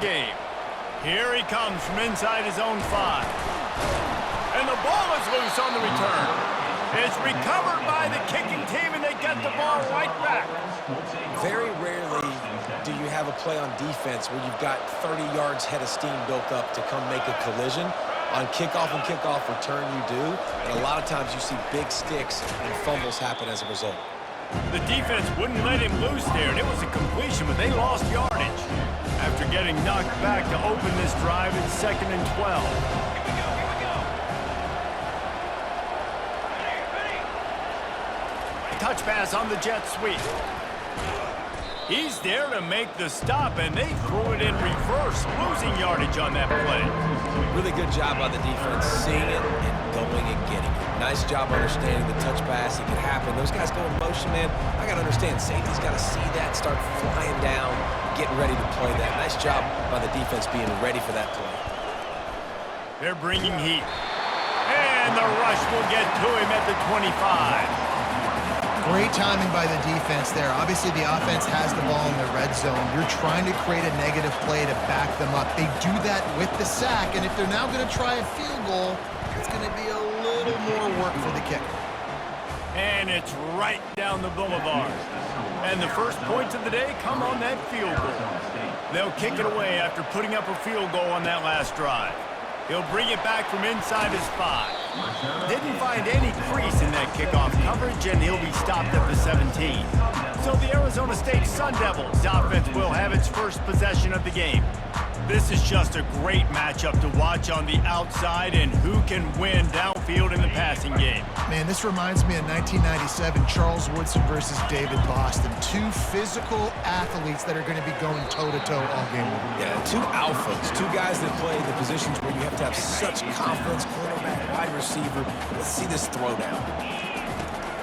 game. Here he comes from inside his own 5. And the ball is loose on the return. It's recovered by the kicking team, and they get the ball right back. Very rarely do you have a play on defense where you've got 30 yards head of steam built up to come make a collision. On kickoff and kickoff return, you do. And a lot of times you see big sticks and fumbles happen as a result. The defense wouldn't let him loose there, and it was a completion, but they lost yardage. After getting knocked back to open this drive, it's 2nd and 12. Touch pass on the jet sweep. He's there to make the stop, and they threw it in reverse, losing yardage on that play. Really good job by the defense, seeing it and going and getting it. Nice job understanding the touch pass. It could happen. Those guys go in motion, man. I got to understand, safety's got to see that, start flying down, getting ready to play that. Nice job by the defense being ready for that play. They're bringing heat. And the rush will get to him at the 25. Great timing by the defense there. Obviously, the offense has the ball in the red zone. You're trying to create a negative play to back them up. They do that with the sack, and if they're now going to try a field goal, it's going to be a little more work for the kicker. And it's right down the boulevard. And the first points of the day come on that field goal. They'll kick it away after putting up a field goal on that last drive. He'll bring it back from inside his 5. Didn't find any crease in that kickoff coverage, and he'll be stopped at the 17. So the Arizona State Sun Devils offense will have its first possession of the game. This is just a great matchup to watch on the outside, and who can win downfield in the passing game. Man, this reminds me of 1997, Charles Woodson versus David Boston. Two physical athletes that are going to be going toe-to-toe all game long. Yeah, two alphas, two guys that play the positions where you have to have such confidence, quarterback, wide receiver. Let's see this throwdown.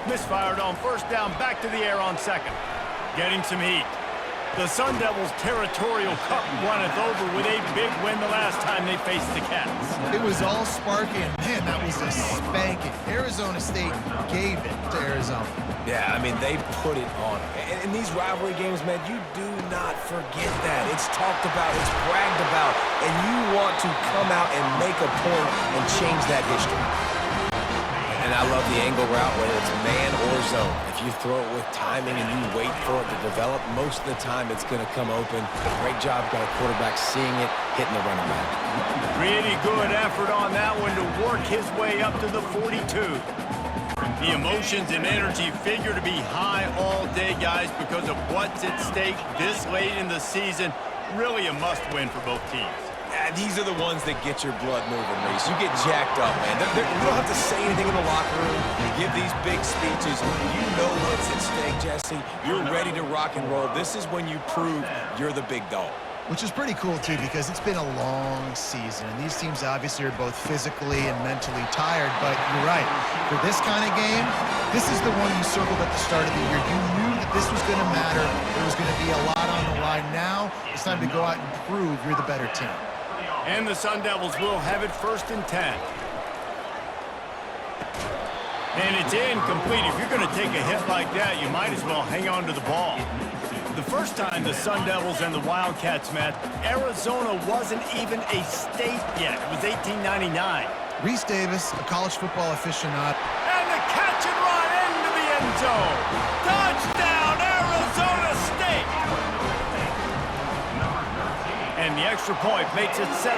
Misfired on first down, back to the air on 2nd. Getting some heat. The Sun Devils' territorial cup runneth over with a big win the last time they faced the Cats. It was all sparky, and man, that was a spanking. Arizona State gave it to Arizona. Yeah, I mean, they put it on. And in these rivalry games, man, you do not forget that. It's talked about, it's bragged about, and you want to come out and make a point and change that history. And I love the angle route, whether it's man or zone. If you throw it with timing and you wait for it to develop, most of the time it's going to come open. Great job by the quarterback seeing it, hitting the running back. Really good effort on that one to work his way up to the 42. The emotions and energy figure to be high all day, guys, because of what's at stake this late in the season. Really a must-win for both teams. These are the ones that get your blood moving, Reese. You get jacked up, man. You don't have to say anything in the locker room. You give these big speeches. You know what's at stake, Jesse. You're ready to rock and roll. This is when you prove you're the big dog. Which is pretty cool, too, because it's been a long season. And these teams obviously are both physically and mentally tired. But you're right. For this kind of game, this is the one you circled at the start of the year. You knew that this was going to matter. There was going to be a lot on the line. Now it's time to go out and prove you're the better team. And the Sun Devils will have it 1st and 10. And it's incomplete. If you're going to take a hit like that, you might as well hang on to the ball. The first time the Sun Devils and the Wildcats met, Arizona wasn't even a state yet. It was 1899. Reese Davis, a college football aficionado. And the catch and run into the end zone. Touchdown, Arizona State! And the extra point makes it 7-3.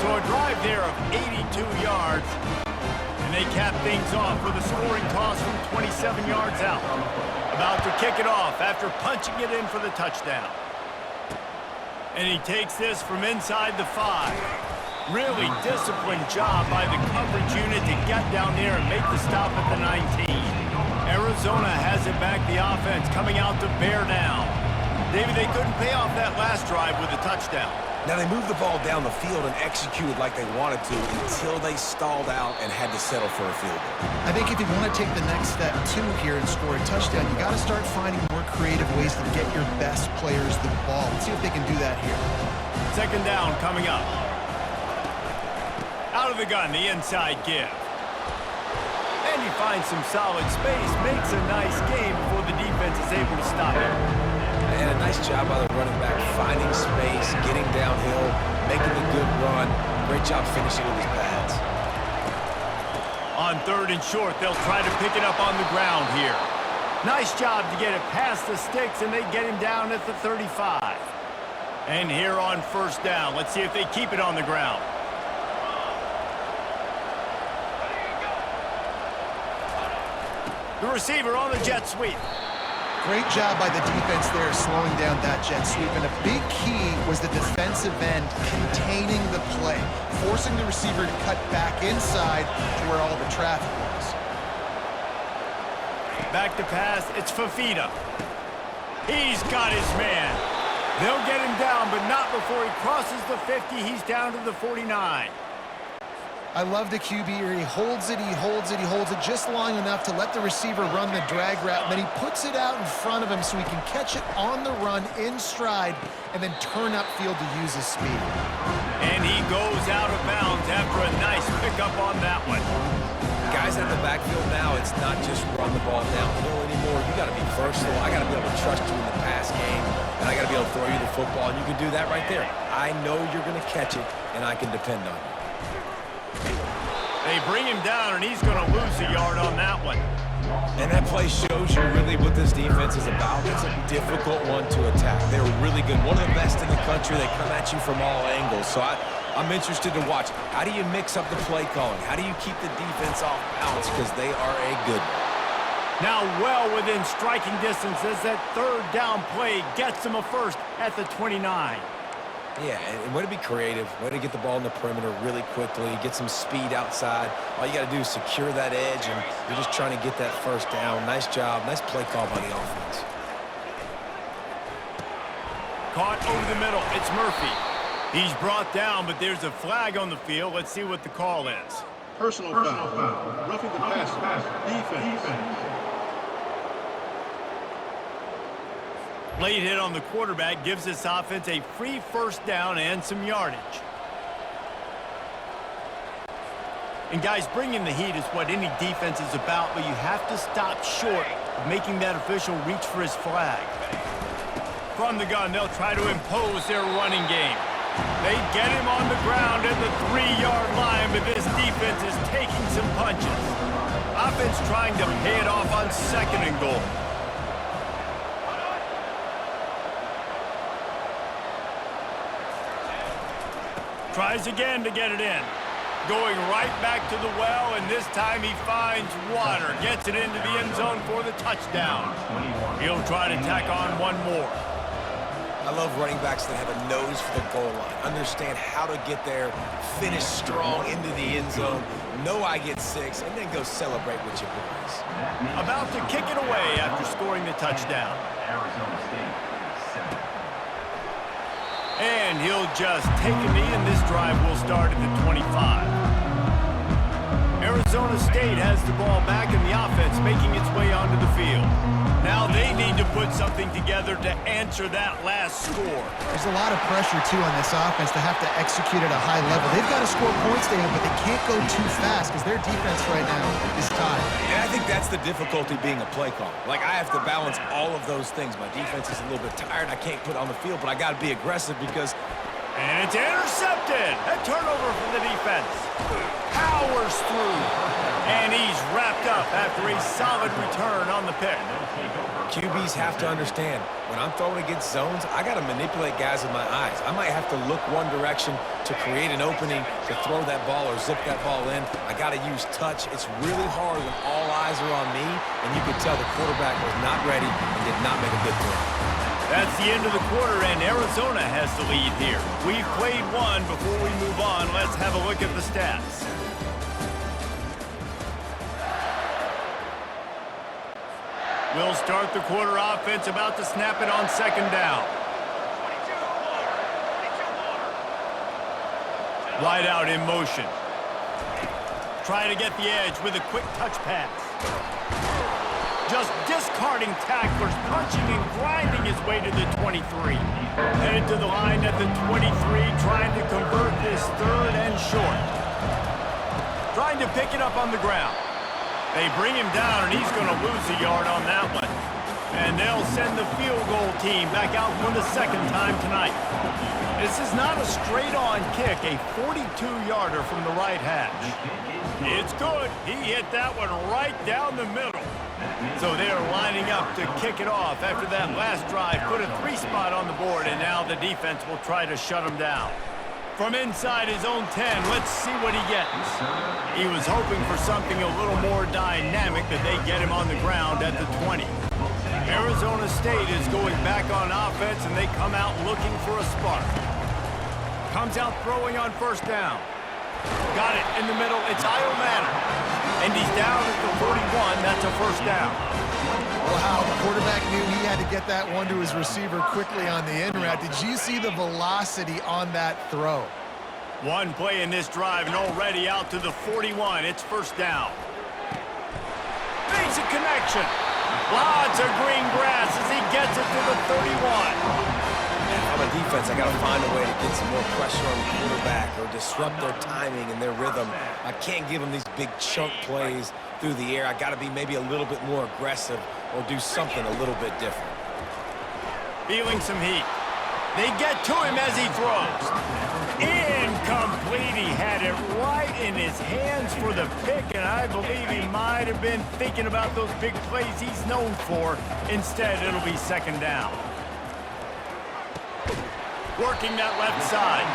So a drive there of 82 yards. And they cap things off with a scoring toss from 27 yards out. About to kick it off after punching it in for the touchdown. And he takes this from inside the 5. Really disciplined job by the coverage unit to get down there and make the stop at the 19. Arizona has it back, the offense coming out to bear down. David, they couldn't pay off that last drive with a touchdown. Now, they moved the ball down the field and executed like they wanted to until they stalled out and had to settle for a field goal. I think if you want to take the next step, too, here and score a touchdown, you got to start finding more creative ways to get your best players the ball. Let's see if they can do that here. 2nd down coming up. Out of the gun, the inside give. And he finds some solid space, makes a nice game before the defense is able to stop him. And a nice job by the running back finding space, downhill, making a good run. Great job finishing with his pads. On 3rd and short, they'll try to pick it up on the ground here. Nice job to get it past the sticks, and they get him down at the 35. And here on 1st down, let's see if they keep it on the ground. The receiver on the jet sweep. Great job by the defense there, slowing down that jet sweep. And a big key was the defensive end containing the play, forcing the receiver to cut back inside to where all the traffic was. Back to pass, it's Fafita. He's got his man. They'll get him down, but not before he crosses the 50. He's down to the 49. I love the QB here. He holds it, he holds it, he holds it just long enough to let the receiver run the drag route, and then he puts it out in front of him so he can catch it on the run in stride and then turn upfield to use his speed. And he goes out of bounds after a nice pickup on that one. Guys in the backfield now, it's not just run the ball downhill anymore. You got to be versatile. I got to be able to trust you in the pass game, and I got to be able to throw you the football, and you can do that right there. I know you're going to catch it, and I can depend on you. They bring him down, and he's going to lose a yard on that one. And that play shows you really what this defense is about. It's a difficult one to attack. They're really good. One of the best in the country. They come at you from all angles. So I'm interested to watch. How do you mix up the play calling? How do you keep the defense off balance? Because they are a good one. Now well within striking distance as that 3rd down play gets them a first at the 29. Yeah, and way to be creative, way to get the ball in the perimeter really quickly, get some speed outside. All you got to do is secure that edge, and you're just trying to get that 1st down. Nice job, nice play call by the offense. Caught over the middle, it's Murphy. He's brought down, but there's a flag on the field. Let's see what the call is. Personal foul. Roughing the passer. Defense. Late hit on the quarterback gives this offense a free 1st down and some yardage. And guys, bringing the heat is what any defense is about, but you have to stop short of making that official reach for his flag. From the gun, they'll try to impose their running game. They get him on the ground at the 3-yard line, but this defense is taking some punches. Offense trying to pay it off on 2nd and goal. Tries again to get it in. Going right back to the well, and this time he finds water. Gets it into the end zone for the touchdown. He'll try to tack on one more. I love running backs that have a nose for the goal line. Understand how to get there, finish strong into the end zone, know I get 6, and then go celebrate with your boys. About to kick it away after scoring the touchdown. And he'll just take a knee, and this drive will start at the 25. Arizona State has the ball back, and the offense making its way onto the field. Now they need to put something together to answer that last score. There's a lot of pressure, too, on this offense to have to execute at a high level. They've got to score points, David, but they can't go too fast because their defense right now is tied. And I think that's the difficulty being a play caller. Like, I have to balance all of those things. My defense is a little bit tired. I can't put on the field, but I got to be aggressive because... And it's intercepted. A turnover from the defense. Powers through. And he's wrapped up after a solid return on the pick. QBs have to understand, when I'm throwing against zones, I got to manipulate guys with my eyes. I might have to look one direction to create an opening to throw that ball or zip that ball in. I got to use touch. It's really hard when all eyes are on me, and you can tell the quarterback was not ready and did not make a good throw. That's the end of the quarter, and Arizona has the lead here. We've played one. Before we move on, let's have a look at the stats. We'll start the quarter offense, about to snap it on 2nd down. Wide out in motion. Trying to get the edge with a quick touch pass. Just discarding tacklers, punching and grinding his way to the 23. Headed to the line at the 23, trying to convert this 3rd and short. Trying to pick it up on the ground. They bring him down, and he's going to lose a yard on that one. And they'll send the field goal team back out for the second time tonight. This is not a straight-on kick, a 42-yarder from the right hash. It's good. He hit that one right down the middle. So they're lining up to kick it off after that last drive. Put a 3-spot on the board, and now the defense will try to shut him down. From inside his own 10, let's see what he gets. He was hoping for something a little more dynamic, that they get him on the ground at the 20. Arizona State is going back on offense, and they come out looking for a spark. Comes out throwing on first down. Got it in the middle. It's Iomanner. And he's down at the 41. That's a first down. Wow, the quarterback knew he had to get that one to his receiver quickly on the in route. Did you see the velocity on that throw? One play in this drive, and already out to the 41. It's first down. Makes a connection. Lots of green grass as he gets it to the 31. On the defense, I got to find a way to get some more pressure on the quarterback or disrupt their timing and their rhythm. I can't give them these big chunk plays through the air. I got to be maybe a little bit more aggressive or do something a little bit different. Feeling some heat. They get to him as he throws. Incomplete. He had it right in his hands for the pick, and I believe he might have been thinking about those big plays he's known for. Instead, it'll be second down. Working that left side.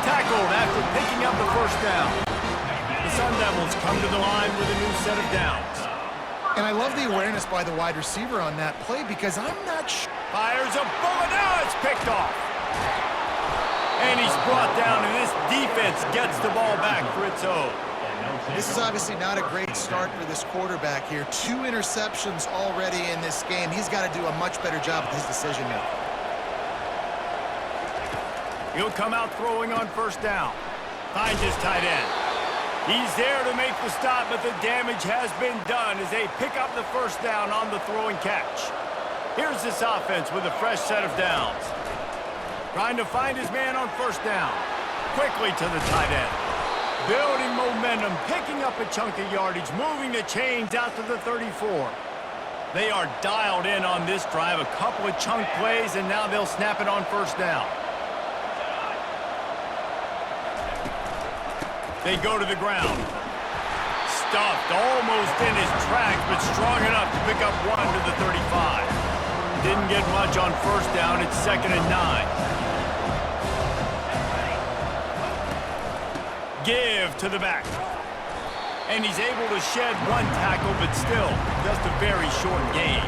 Tackled after picking up the first down. The Sun Devils come to the line with a new set of downs. And I love the awareness by the wide receiver on that play, because I'm not sure. Fires a bullet. Now it's picked off. And he's brought down, and this defense gets the ball back for its own. This is obviously not a great start for this quarterback here. 2 interceptions already in this game. He's got to do a much better job with his decision-making. He'll come out throwing on first down. Finds his tight end. He's there to make the stop, but the damage has been done as they pick up the first down on the throwing catch. Here's this offense with a fresh set of downs. Trying to find his man on first down. Quickly to the tight end. Building momentum, picking up a chunk of yardage, moving the chains out to the 34. They are dialed in on this drive. A couple of chunk plays, and now they'll snap it on first down. They go to the ground. Stuffed almost in his tracks, but strong enough to pick up 1 to the 35. Didn't get much on first down. It's 2nd and 9. Give to the back. And he's able to shed 1 tackle, but still just a very short gain.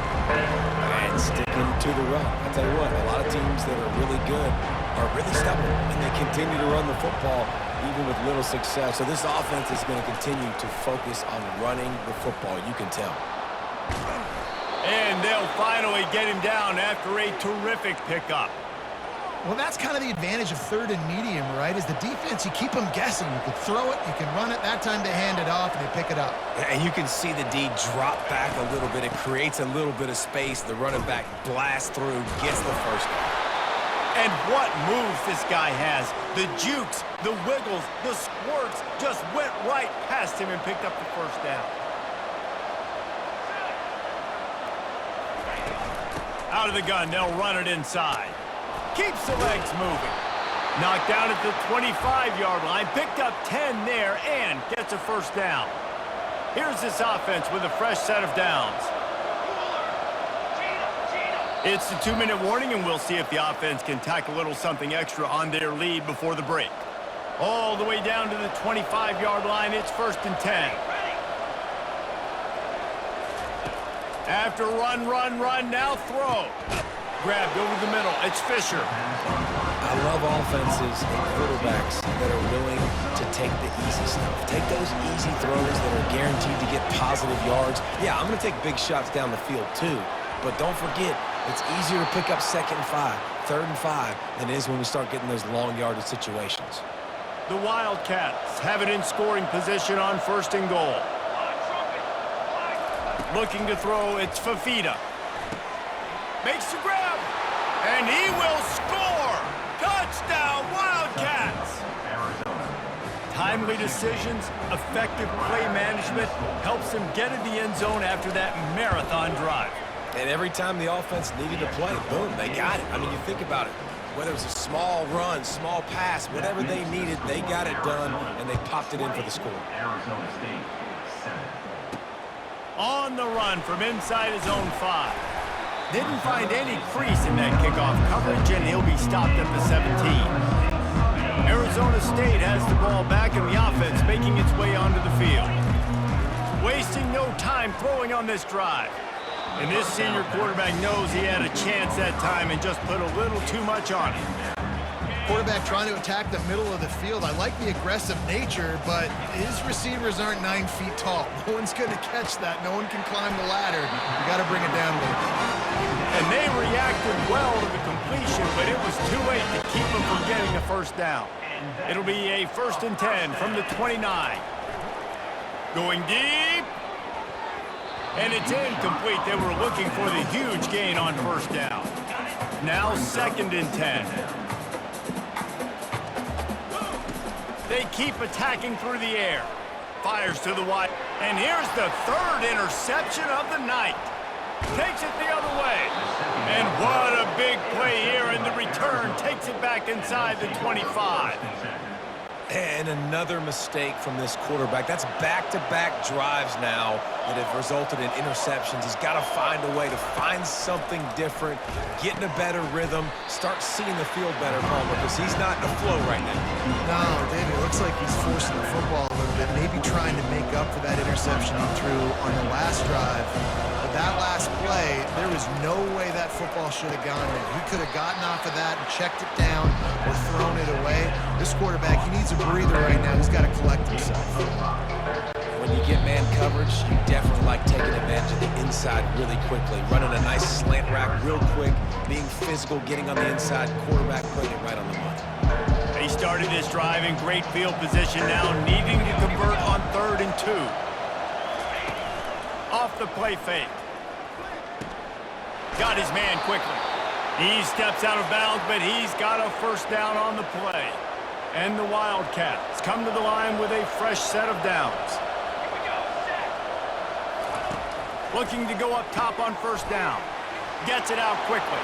And sticking to the run. I tell you what, a lot of teams that are really good are really stubborn, and they continue to run the football even with little success. So this offense is going to continue to focus on running the football, you can tell. And they'll finally get him down after a terrific pickup. Well, that's kind of the advantage of 3rd and medium, right? Is the defense, you keep them guessing. You can throw it, you can run it. That time they hand it off and they pick it up. And you can see the D drop back a little bit. It creates a little bit of space. The running back blasts through, gets the first down. And what moves this guy has. The jukes, the wiggles, the squirts just went right past him and picked up the first down. Out of the gun, they'll run it inside. Keeps the legs moving. Knocked down at the 25-yard line. Picked up 10 there and gets a first down. Here's this offense with a fresh set of downs. It's the 2-minute warning, and we'll see if the offense can tack a little something extra on their lead before the break. All the way down to the 25-yard line, it's 1st and 10. After run, now throw. Grabbed over the middle, it's Fisher. I love offenses and quarterbacks that are willing to take the easy stuff. Take those easy throws that are guaranteed to get positive yards. Yeah, I'm going to take big shots down the field too, but don't forget, it's easier to pick up 2nd and 5, 3rd and 5 than it is when we start getting those long yardage situations. The Wildcats have it in scoring position on 1st and goal. Looking to throw, it's Fafita. Makes the grab, and he will score! Touchdown, Wildcats! Timely decisions, effective play management helps them get in the end zone after that marathon drive. And every time the offense needed to play, boom, they got it. I mean, you think about it. Whether it was a small run, small pass, whatever they needed, they got it done, and they popped it in for the score. On the run from inside his own 5. Didn't find any crease in that kickoff coverage, and he'll be stopped at the 17. Arizona State has the ball back in the offense, making its way onto the field. Wasting no time throwing on this drive. And this senior quarterback knows he had a chance that time and just put a little too much on it. Quarterback trying to attack the middle of the field. I like the aggressive nature, but his receivers aren't 9 feet tall. No one's going to catch that. No one can climb the ladder. You got to bring it down a little. And they reacted well to the completion, but it was too late to keep them from getting a first down. It'll be a 1st and 10 from the 29. Going deep. And it's incomplete. They were looking for the huge gain on 1st down. Now 2nd and 10. They keep attacking through the air. Fires to the wide. And here's the 3rd interception of the night. Takes it the other way. And what a big play here, and the return takes it back inside the 25. And another mistake from this quarterback. That's back-to-back drives now that have resulted in interceptions. He's got to find a way to find something different, get in a better rhythm, start seeing the field better, Palmer, because he's not in the flow right now. No, David, it looks like he's forcing the football a little bit, maybe trying to make up for that interception he threw on the last drive. But that last play, there was no way that football should have gone there. He could have gotten off of that and checked it down or thrown it away. This quarterback, he needs a breather right now. He's got to collect himself. When you get man coverage, you definitely like taking advantage of the inside really quickly, running a nice slant rack real quick, being physical, getting on the inside, quarterback putting it right on the money. He started this drive in great field position now, needing to convert on 3rd and 2. Off the play fake. Got his man quickly. He steps out of bounds, but he's got a 1st down on the play. And the Wildcats come to the line with a fresh set of downs. Looking to go up top on 1st down. Gets it out quickly.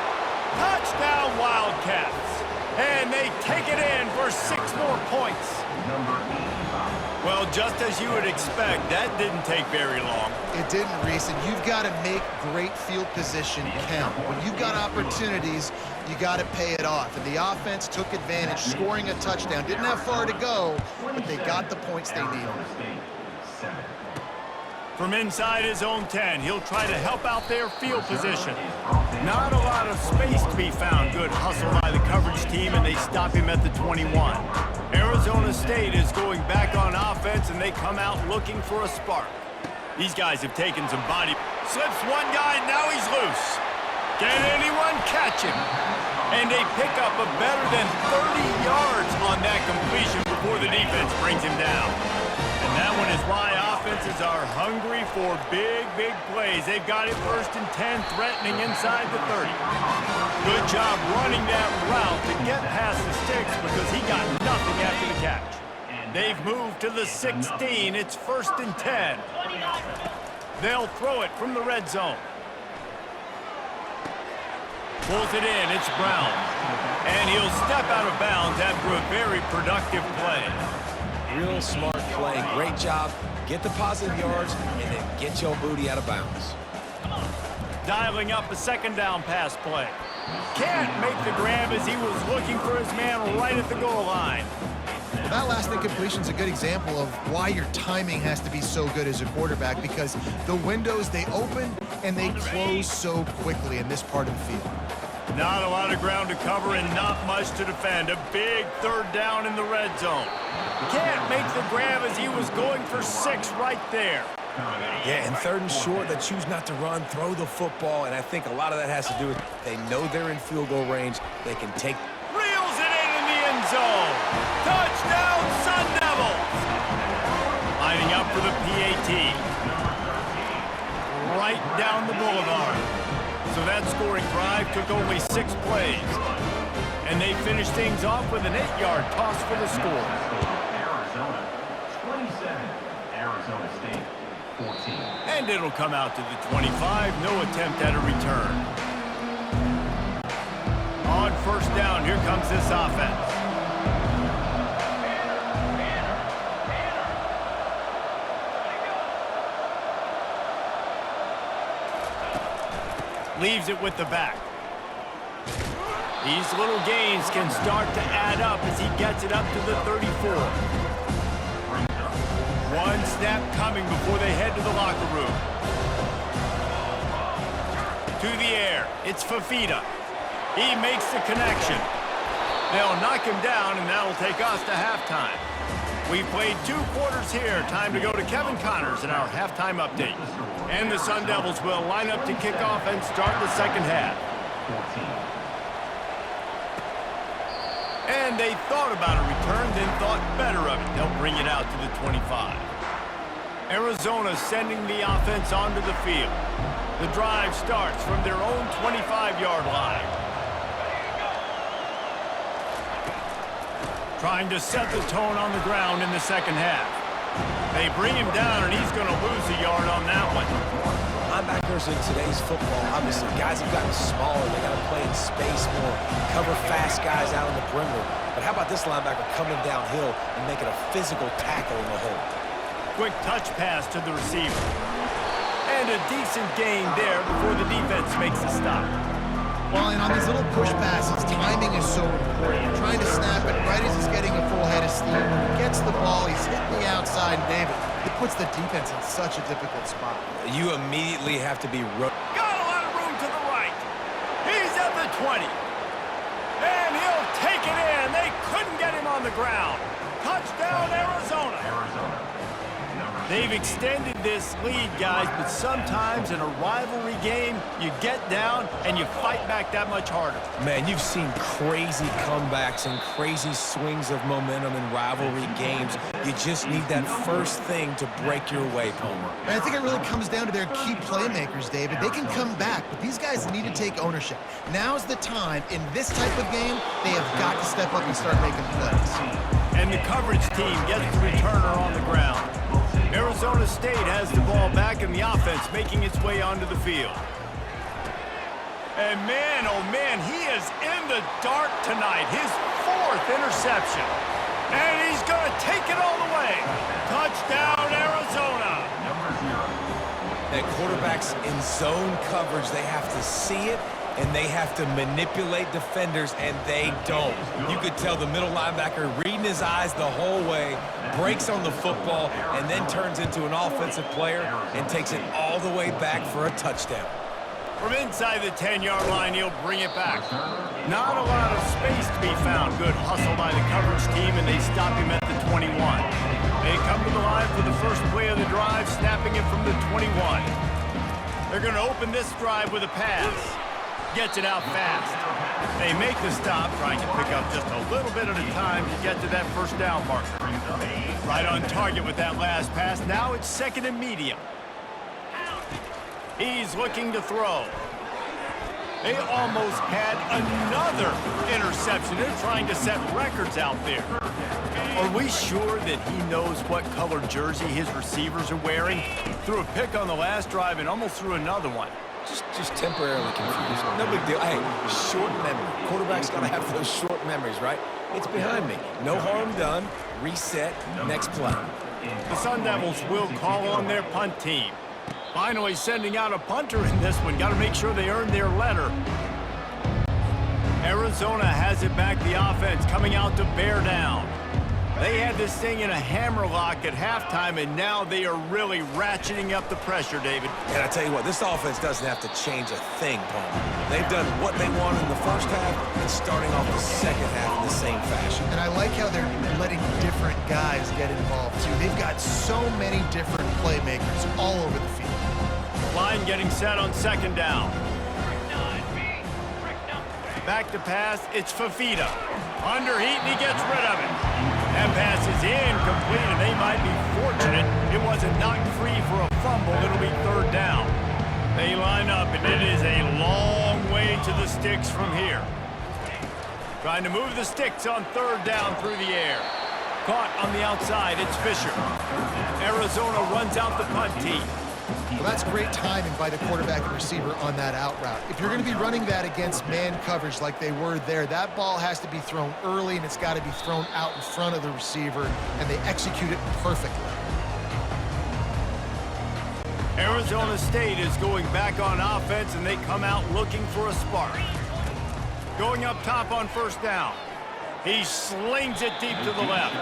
Touchdown Wildcats. And they take it in for 6 more points. Well, just as you would expect, that didn't take very long. It didn't, Reese, and you've got to make great field position count. When you've got opportunities, you got to pay it off. And the offense took advantage, scoring a touchdown. Didn't have far to go, but they got the points they needed. From inside his own 10, he'll try to help out their field position. Not a lot of space to be found. Good hustle by the coverage team, and they stop him at the 21. Arizona State is going back on offense, and they come out looking for a spark. These guys have taken some body. Slips one guy, now he's loose. Can anyone catch him? And they pick up a better than 30 yards on that completion before the defense brings him down. And that one is why offenses are hungry for big, big plays. They've got it 1st and 10, threatening inside the 30. Good job running that route to get past the sticks because he got nothing after the catch. They've moved to the 16. It's 1st and 10. They'll throw it from the red zone. Pulls it in. It's Brown. And he'll step out of bounds after a very productive play. Real smart play. Great job. Get the positive yards and then get your booty out of bounds. Dialing up a 2nd down pass play. Can't make the grab as he was looking for his man right at the goal line. Well, that last incompletion is a good example of why your timing has to be so good as a quarterback, because the windows, they open and they close so quickly in this part of the field. Not a lot of ground to cover and not much to defend. A big 3rd down in the red zone. Can't make the grab as he was going for 6 right there. Yeah, and 3rd and short, they choose not to run, throw the football, and I think a lot of that has to do with they know they're in field goal range. They can take. Reels it in the end zone. Touchdown, Sun Devils. Lining up for the PAT. Right down the boulevard. So that scoring drive took only 6 plays. And they finished things off with an 8-yard toss for the score. Arizona 27, Arizona State And it'll come out to the 25. No attempt at a return. On first down, here comes this offense. Leaves it with the back. These little gains can start to add up as he gets it up to the 34. One snap coming before they head to the locker room. To the air, it's Fafita. He makes the connection. They'll knock him down, and that'll take us to halftime. We've played 2 quarters here. Time to go to Kevin Connors in our halftime update. And the Sun Devils will line up to kick off and start the second half. And they thought about a return, then thought better of it. They'll bring it out to the 25. Arizona sending the offense onto the field. The drive starts from their own 25-yard line. Trying to set the tone on the ground in the second half. They bring him down, and he's going to lose a yard on that one. Linebackers in today's football, obviously, guys have gotten smaller. They got to play in space more, cover fast guys out on the perimeter. But how about this linebacker coming downhill and making a physical tackle in the hole? Quick touch pass to the receiver. And a decent gain there before the defense makes a stop. Well, and on these little push passes, timing is so important. You're trying to snap it right as he's getting a full head of steam. When he gets the ball, he's hitting the outside, David. It puts the defense in such a difficult spot. You immediately have to be... Got a lot of room to the right. He's at the 20. And he'll take it in. They couldn't get him on the ground. Touchdown, Arizona. They've extended this lead, guys, but sometimes in a rivalry game, you get down and you fight back that much harder. Man, you've seen crazy comebacks and crazy swings of momentum in rivalry games. You just need that first thing to break your way, Palmer. And I think it really comes down to their key playmakers, David. They can come back, but these guys need to take ownership. Now's the time. In this type of game, they have got to step up and start making plays. And the coverage team gets the returner on the ground. Arizona State has the ball back in the offense, making its way onto the field. And man, oh man, he is in the dark tonight. His 4th interception. And he's going to take it all the way. Touchdown, Arizona. And quarterbacks in zone coverage, they have to see it, and they have to manipulate defenders, and they don't. You could tell the middle linebacker reading his eyes the whole way, breaks on the football, and then turns into an offensive player and takes it all the way back for a touchdown. From inside the 10-yard line, he'll bring it back. Not a lot of space to be found. Good hustle by the coverage team, and they stop him at the 21. They come to the line for the first play of the drive, snapping it from the 21. They're going to open this drive with a pass. Gets it out fast. They make the stop, trying to pick up just a little bit at a time to get to that first down marker. Right on target with that last pass. Now it's 2nd and medium. He's looking to throw. They almost had another interception. They're trying to set records out there. Are we sure that he knows what color jersey his receivers are wearing? Threw a pick on the last drive and almost threw another one. Just temporarily confused. No big deal. Hey, short memory. Quarterbacks got to have those short memories, right? It's behind me. No harm done. Reset. Next play. The Sun Devils will call on their punt team. Finally sending out a punter in this one. Got to make sure they earn their letter. Arizona has it back, the offense coming out to bear down. They had this thing in a hammerlock at halftime, and now they are really ratcheting up the pressure, David. And I tell you what, this offense doesn't have to change a thing, Palmer. They've done what they wanted in the first half and starting off the second half in the same fashion. And I like how they're letting different guys get involved, too. They've got so many different playmakers all over the field. Line getting set on 2nd down. Back to pass, it's Fafita. Underheat, and he gets rid of it. That pass is incomplete, and they might be fortunate it wasn't knocked free for a fumble. It'll be 3rd down. They line up, and it is a long way to the sticks from here. Trying to move the sticks on 3rd down through the air. caught on the outside. It's Fisher. Arizona runs out the punt tee. Well, that's great timing by the quarterback and receiver on that out route. If you're going to be running that against man coverage like they were there, that ball has to be thrown early, and it's got to be thrown out in front of the receiver, and they execute it perfectly. Arizona State is going back on offense, and they come out looking for a spark. Going up top on first down. He slings it deep to the left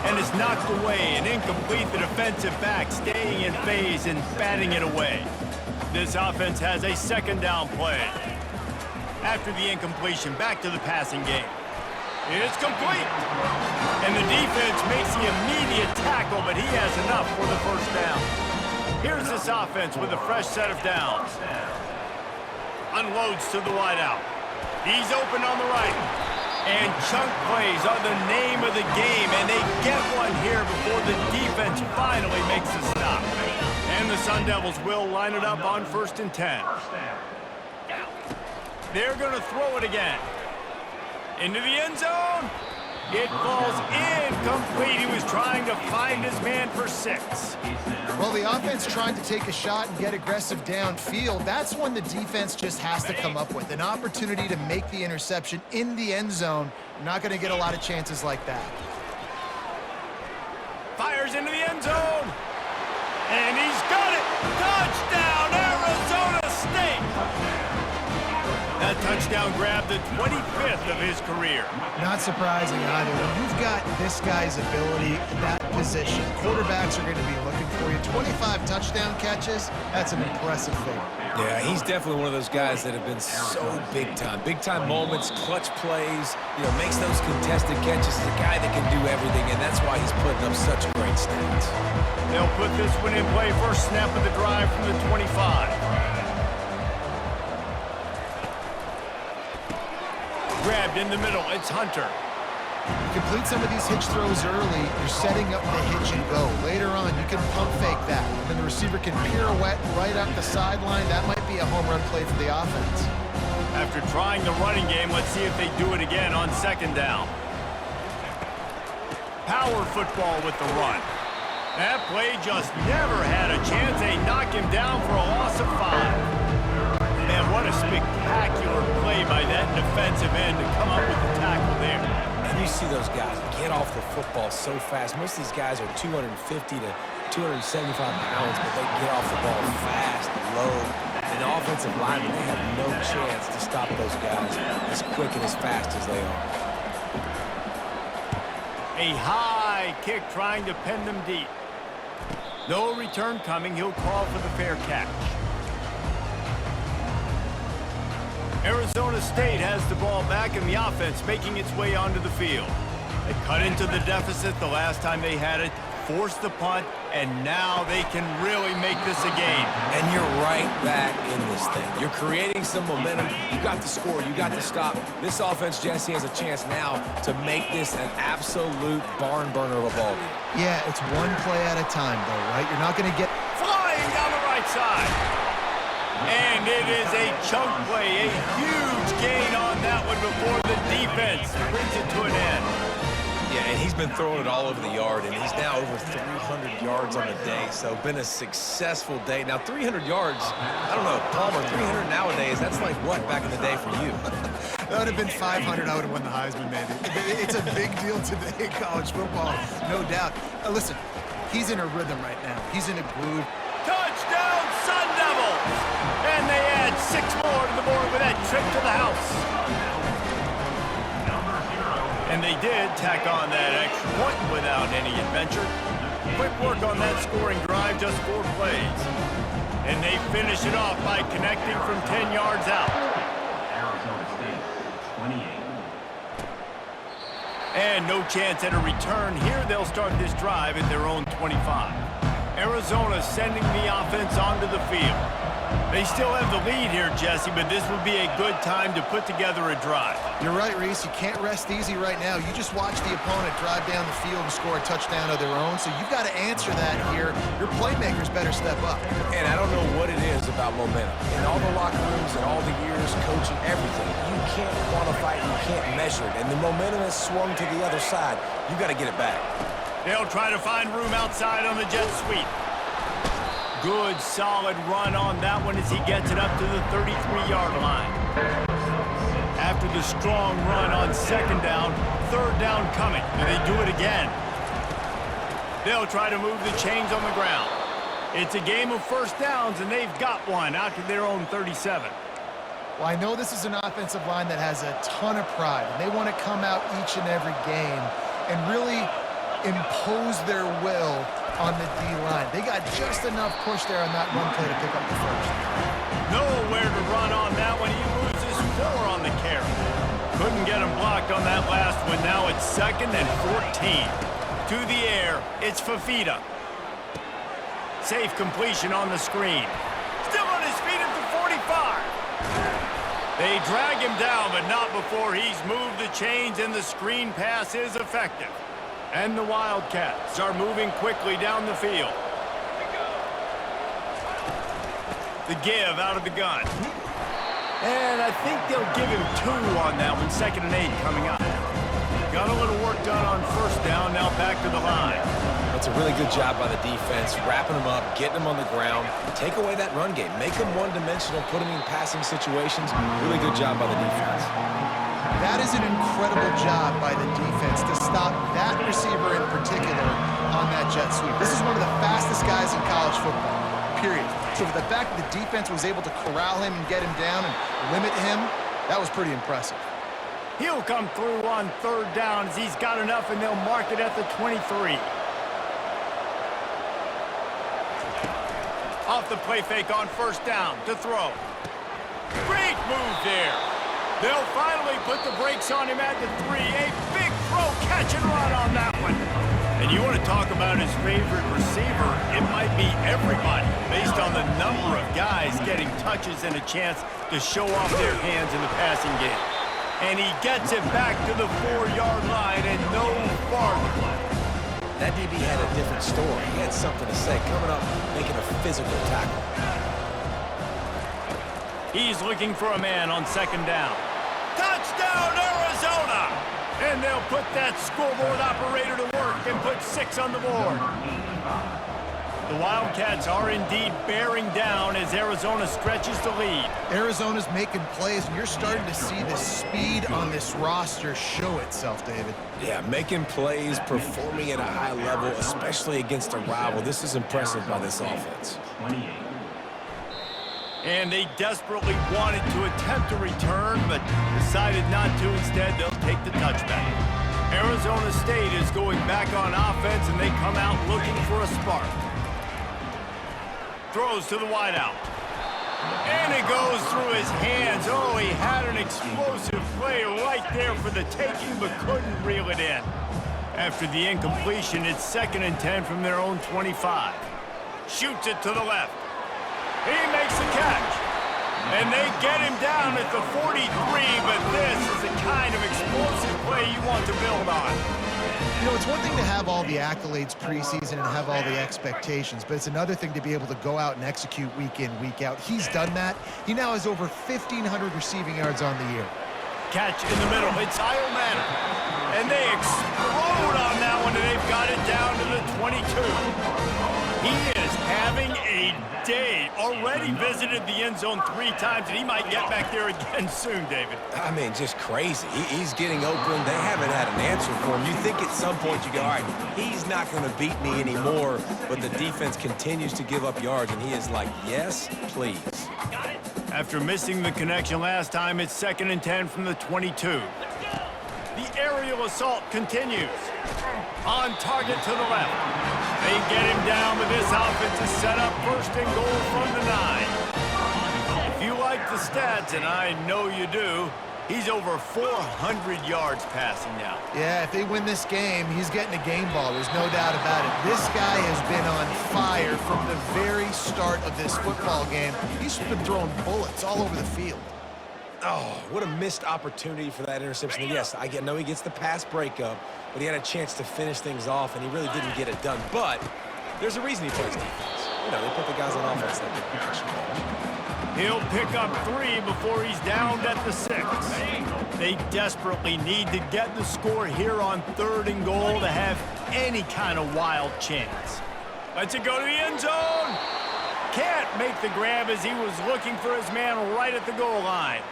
and is knocked away and incomplete. The defensive back staying in phase and batting it away. This offense has a second down play. After the incompletion, back to the passing game. It's complete. And the defense makes the immediate tackle, but he has enough for the first down. Here's this offense with a fresh set of downs. Unloads to the wideout. He's open on the right. And chunk plays are the name of the game, and they get one here before the defense finally makes a stop. And the Sun Devils will line it up on 1st and 10. They're going to throw it again. Into the end zone. It falls incomplete. He was trying to find his man for 6. Well, the offense tried to take a shot and get aggressive downfield. That's when the defense just has to come up with an opportunity to make the interception in the end zone. You're not going to get a lot of chances like that. Fires into the end zone. And he's got it. Touchdown, Arizona State. That touchdown grabbed the 25th of his career. Not surprising either. When you've got this guy's ability at that position, quarterbacks are going to be looking for you. 25 touchdown catches, that's an impressive thing. Yeah, he's definitely one of those guys that have been so big time. Big time moments, clutch plays, makes those contested catches. He's a guy that can do everything, and that's why he's putting up such great stats. They'll put this one in play. First snap of the drive from the 25. Grabbed in the middle, it's Hunter. You complete some of these hitch throws early, you're setting up the hitch and go. Later on, you can pump fake that. And then the receiver can pirouette right up the sideline. That might be a home run play for the offense. After trying the running game, let's see if they do it again on 2nd down. Power football with the run. That play just never had a chance. They knock him down for a loss of 5. Man, what a spectacular play by that defensive end to come up with the tackle there. And you see those guys get off the football so fast. Most of these guys are 250 to 275 pounds, but they get off the ball fast, low. And the offensive linemen, they have no chance to stop those guys as quick and as fast as they are. A high kick trying to pin them deep. No return coming. He'll call for the fair catch. Arizona State has the ball back in the offense, making its way onto the field. They cut into the deficit the last time they had it, forced the punt, and now they can really make this a game. And you're right back in this thing. You're creating some momentum. You got the score. You got the stop. This offense, Jesse, has a chance now to make this an absolute barn burner of a ball game. Yeah, it's one play at a time, though, right? You're not going to get... Flying down the right side. And it is a chunk play, a huge gain on that one before the defense brings it to an end. Yeah, and he's been throwing it all over the yard, and he's now over 300 yards on the day, so been a successful day. Now, 300 yards, I don't know, Palmer, 300 nowadays, that's like what back in the day for you? That would have been 500. I would have won the Heisman, maybe. It's a big deal today in college football, no doubt. Listen, he's in a rhythm right now. He's in a groove. Touchdown, Sun Devils! And they add 6 more to the board with that trip to the house. And they did tack on that extra point without any adventure. Quick work on that scoring drive, just 4 plays. And they finish it off by connecting from 10 yards out. Arizona State, 28. And no chance at a return here. They'll start this drive at their own 25. Arizona sending the offense onto the field. They still have the lead here, Jesse, but this would be a good time to put together a drive. You're right, Reese. You can't rest easy right now. You just watch the opponent drive down the field and score a touchdown of their own, so you've got to answer that here. Your playmakers better step up. And I don't know what it is about momentum. In all the locker rooms and all the years coaching, everything, you can't quantify it, you can't measure it. And the momentum has swung to the other side. You got to get it back. They'll try to find room outside on the jet sweep. Good, solid run on that one as he gets it up to the 33-yard line. After the strong run on second down, third down coming. Do they do it again? They'll try to move the chains on the ground. It's a game of first downs, and they've got one out to their own 37. Well, I know this is an offensive line that has a ton of pride, and they want to come out each and every game and really impose their will on the D-line. They got just enough push there on that run play to pick up the first. Nowhere to run on that one. He loses 4 on the carry. Couldn't get him blocked on that last one. Now it's 2nd and 14. To the air, it's Fafita. Safe completion on the screen. Still on his feet at the 45. They drag him down, but not before he's moved the chains, and the screen pass is effective. And the Wildcats are moving quickly down the field. The give out of the gun. And I think they'll give him 2 on that one. 2nd and 8 coming up. Got a little work done on first down. Now back to the line. That's a really good job by the defense, wrapping them up, getting them on the ground. Take away that run game. Make them one-dimensional, put them in passing situations. Really good job by the defense. That is an incredible job by the defense to stop that receiver in particular on that jet sweep. This is one of the fastest guys in college football, period. So for the fact that the defense was able to corral him and get him down and limit him, that was pretty impressive. He'll come through on third down as he's got enough, and they'll mark it at the 23. Off the play fake on first down to throw. Great move there. They'll finally put the brakes on him at the 3. A big throw, catch and run on that one. And you want to talk about his favorite receiver, it might be everybody, based on the number of guys getting touches and a chance to show off their hands in the passing game. And he gets it back to the 4-yard line and no farther. That DB had a different story. He had something to say, coming up, making a physical tackle. He's looking for a man on second down. Touchdown, Arizona! And they'll put that scoreboard operator to work and put 6 on the board. The Wildcats are indeed bearing down as Arizona stretches the lead. Arizona's making plays, and you're starting to see the speed on this roster show itself, David. Yeah, making plays, performing at a high level, especially against a rival. This is impressive by this offense. 28. And they desperately wanted to attempt a return, but decided not to. Instead, they'll take the touchback. Arizona State is going back on offense, and they come out looking for a spark. Throws to the wideout. And it goes through his hands. Oh, he had an explosive play right there for the taking, but couldn't reel it in. After the incompletion, it's 2nd and 10 from their own 25. Shoots it to the left. He makes the catch. And they get him down at the 43, but this is the kind of explosive play you want to build on. You know, it's one thing to have all the accolades preseason and have all the expectations, but it's another thing to be able to go out and execute week in, week out. He's done that. He now has over 1,500 receiving yards on the year. Catch in the middle. It's Kyle Manor. And they explode on that one, and they've got it down to the 22. He is having a day. Already visited the end zone 3 times, and he might get back there again soon, David. I mean, just crazy. He's getting open. They haven't had an answer for him. You think at some point you go, all right, he's not going to beat me anymore, but the defense continues to give up yards, and he is like, yes, please. After missing the connection last time, it's 2nd and 10 from the 22. The aerial assault continues. On target to the left. They get him down, but this offense is set up 1st and goal from the 9. If you like the stats, and I know you do, He's over 400 yards passing now. Yeah, if they win this game, he's getting a game ball. There's no doubt about it. This guy has been on fire from the very start of this football game. He's been throwing bullets all over the field. Oh, what a missed opportunity for that interception. Yes, I know he gets the pass breakup, but he had a chance to finish things off, and he really didn't get it done. But there's a reason he plays defense. You know, they put the guys on offense that do protection. He'll pick up 3 before he's downed at the 6. They desperately need to get the score here on 3rd and goal to have any kind of wild chance. Lets it go to the end zone. Can't make the grab as he was looking for his man right at the goal line.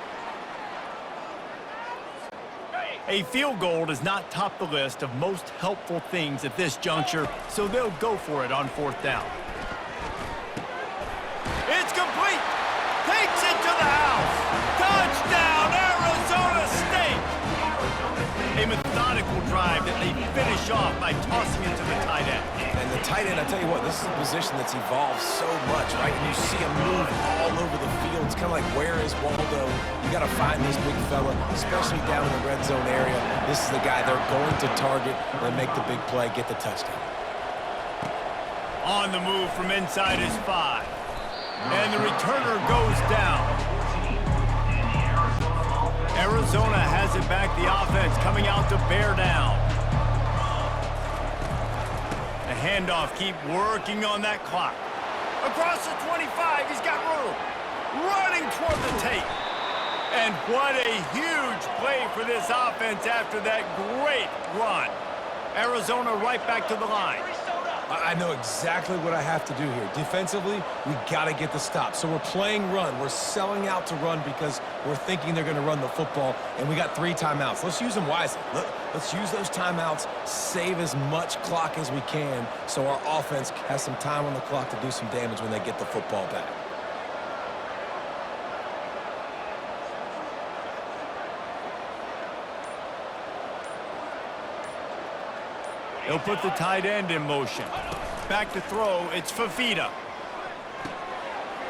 A field goal does not top the list of most helpful things at this juncture, so they'll go for it on 4th down. It's complete. Takes it to the house. Touchdown, Arizona State. A methodical drive that they finish off by tossing it to the tight end. And the tight end, I tell you what, this is a position that's evolved so much, right? And you see him move all over the field. It's kind of like, where is Waldo? You got to find this big fella, especially down in the red zone area. This is the guy they're going to target and make the big play, get the touchdown. On the move from inside his 5. And the returner goes down. Arizona has it back, the offense coming out to bear down. The handoff, keep working on that clock. Across the 25, he's got room. Running toward the tape. And what a huge play for this offense after that great run. Arizona right back to the line. I know exactly what I have to do here. Defensively, we got to get the stop. So we're playing run. We're selling out to run because we're thinking they're going to run the football, and we got 3 timeouts. Let's use them wisely. Let's use those timeouts, save as much clock as we can so our offense has some time on the clock to do some damage when they get the football back. He'll put the tight end in motion. Back to throw, it's Fafita.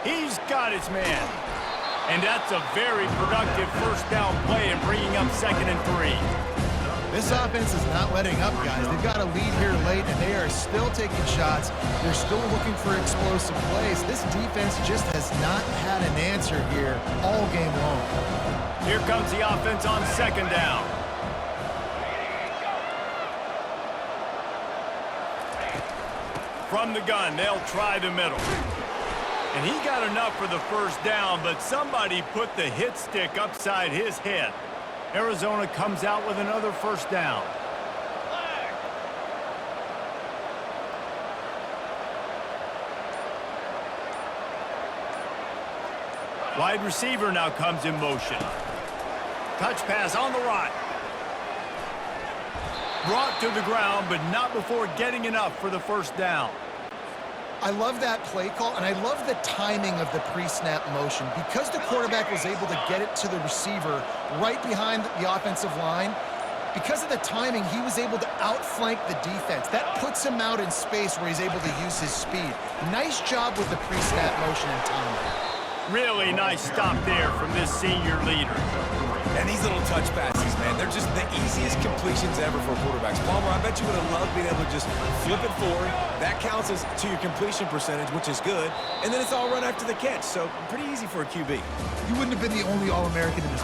He's got his man. And that's a very productive 1st down play and bringing up 2nd and 3. This offense is not letting up, guys. They've got a lead here late, and they are still taking shots. They're still looking for explosive plays. This defense just has not had an answer here all game long. Here comes the offense on 2nd down. From the gun, they'll try the middle. And he got enough for the 1st down, but somebody put the hit stick upside his head. Arizona comes out with another 1st down. Wide receiver now comes in motion. Touch pass on the right. Brought to the ground, but not before getting enough for the 1st down. I love that play call, and I love the timing of the pre-snap motion. Because the quarterback was able to get it to the receiver right behind the offensive line, because of the timing, he was able to outflank the defense. That puts him out in space where he's able to use his speed. Nice job with the pre-snap motion and timing. Really nice stop there from this senior leader. And these little touch passes, man, they're just the easiest completions ever for quarterbacks. Palmer, I bet you would have loved being able to just flip it forward. That counts as to your completion percentage, which is good. And then it's all run after the catch, so pretty easy for a QB. You wouldn't have been the only All-American in this